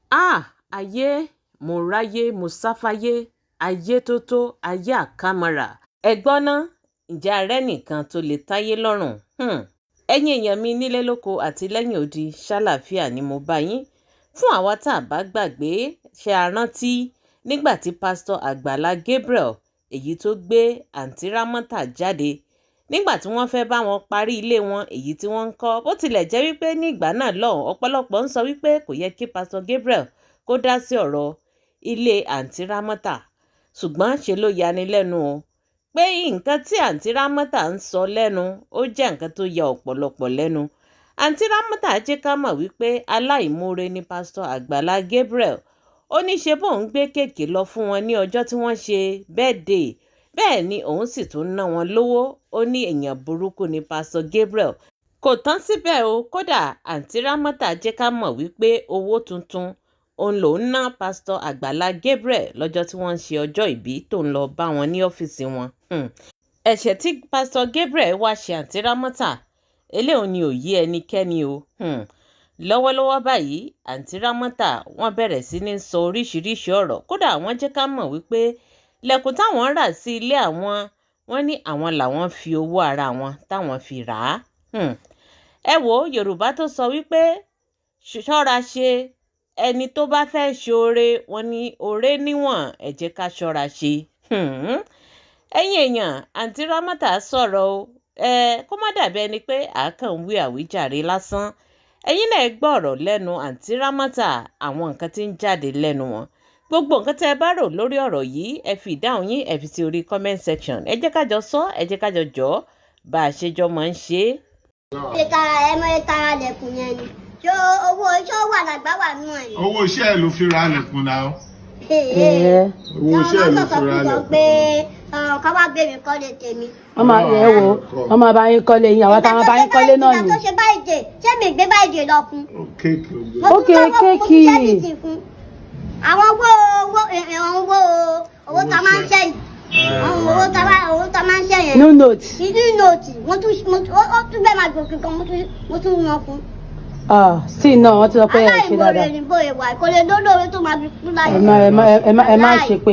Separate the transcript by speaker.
Speaker 1: Ayé mo ráyé mo sáfáyé ayé tó tó ayé àkàmàrà. Ẹ̀gbọ́n náà ǹjẹ́ arẹ́ nìkan tó lè táyé lọ́rùn? Ẹ̀yin èèyàn mi nílé lóko àti lẹ́yìn odi ṣàlàáfíà ni mo bá yín. Fún àwa tá a bá gbàgbé ṣe a rántí nígbà tí pásítọ̀ Àgbàlá Gabriel èyí tó gbé àǹtí Rámọ́tà jáde nígbà tí wọ́n fẹ́ bá wọn parí ilé wọn èyí tí wọ́n ń kọ́. Bó tilẹ̀ jẹ́ wípé ní ìgbà náà lọ́hùn ọ̀pọ̀lọpọ̀ ń sọ wípé kò yẹ kí pásítọ̀ Gabriel kó dá sí ọ̀rọ̀ ilé àǹtí Rámọ́tà, ṣùgbọ́n ṣe ló yani lẹ́nu o pé nǹkan tí àǹtí Rámọ́tà ń sọ lẹ́nu ó jẹ́ nǹkan tó ya ọ̀pọ̀lọpọ̀ lẹ́nu. Àǹtí Rámọ́tà jẹ́ ká mọ̀ wípé aláìmoore ni pásítọ̀ Àgbàlá Gabriel. Ó ní ṣe bóun gbé kéèkì lọ fún wọn ní ọjọ́ tí wọ́n ṣe birthday, bẹ́ẹ̀ ni òun sì tún ná wọn lówó. Ó ní èèyàn burúkú ni pásítọ̀ Gabriel. Kò tán síbẹ̀ o, kódà àǹtí Rámọ́tà jẹ́ ká mọ̀ wípé owó tuntun òun lòún ná pásítọ̀ Àgbàlá Gabriel lọ́jọ́ tí wọ́n ń ṣe ọjọ́ ìbí tó ń lọ bá wọn ní ọ́fíìsì wọn. Ẹ̀ṣẹ̀ tí pásítọ̀ Gabriel wá ṣe àǹtí Rámọ́tà eléyìí ni ò yé ẹnikẹ́ni o. Lọ́wọ́lọ́wọ́ báyìí àǹtí Rámọ́tà wọ́n bẹ̀rẹ̀ sí ní sọ oríṣiríṣi ọ̀rọ̀, kódà wọ́n jẹ́ ká mọ̀ wípé lẹ̀kùn táwọn rà sí ilé àwọn, wọ́n ní àwọn làwọn fi owó ara wọn táwọn fi rà á. Ẹ wo Yorùbá tó sọ wípé ṣọ́ra ṣe ẹni tó bá fẹ́ ṣe oore, wọn ní oore níwọ̀n, ẹ jẹ́ ká ṣọ́ra ṣe. Ẹ̀yin èèyàn, àǹtí Rámọ́tà sọ̀rọ̀ o, kó má dàbí ẹni pé àákàn ń wí àwíjàre lásán. Ẹ̀yin náà gbọ́ ọ̀rọ̀ lẹ́nu àǹtí Rámọ́tà, àwọn nǹkan tí ń jáde lẹ́nu wọn. Gbogbo nǹkan tẹ́ ẹ bá rò lórí ọ̀rọ̀ yìí ẹ fi ìdáhùn yín ẹ fi sí orí comment section. Ẹ jẹ́ ká jọ sọ, ẹ jẹ́ ká jọ jọ́ bá a ṣe jọ máa ń ṣe.
Speaker 2: Tara lẹ̀kùn yẹn ni. Ṣé owó iṣẹ́ wà lágbá wà nù ẹ̀?
Speaker 3: Owó iṣẹ́ ẹ̀ ló fi ra lẹ̀kùn náà.
Speaker 2: Owó iṣẹ́ ẹ̀ ló fi ra lẹ̀kùn. Pé ká wá gbé mi kọ́lé tèmi.
Speaker 4: Wọ́n máa bá yín kọ́lé yín, àwọn táwọn bá yín kọ́lé náà ni.
Speaker 2: Ìgbà tó ṣe báyìí dé, ṣé mi gbé báyìí dé lọ fún?
Speaker 3: Kéèkì ló gbé.
Speaker 2: Mo tún lọ́wọ́ fún sẹ́ẹ̀tì fún. Àwọn owó tá máa ń ṣẹ́yìn. Owó tá máa ń ṣẹ́yìn.
Speaker 4: No note.
Speaker 2: Inú nóòtì, ó tún bẹ́ẹ̀ máa gòkè kan, mo tún yan fún.
Speaker 4: Sí náà wọ́n ti sọ pé ẹ ṣe dáadáa.
Speaker 2: Aláìmoore ni bóyá ìwà ìkọlẹ̀ lólóore tó máa fi kú láyé.
Speaker 4: Ẹ má ṣe pé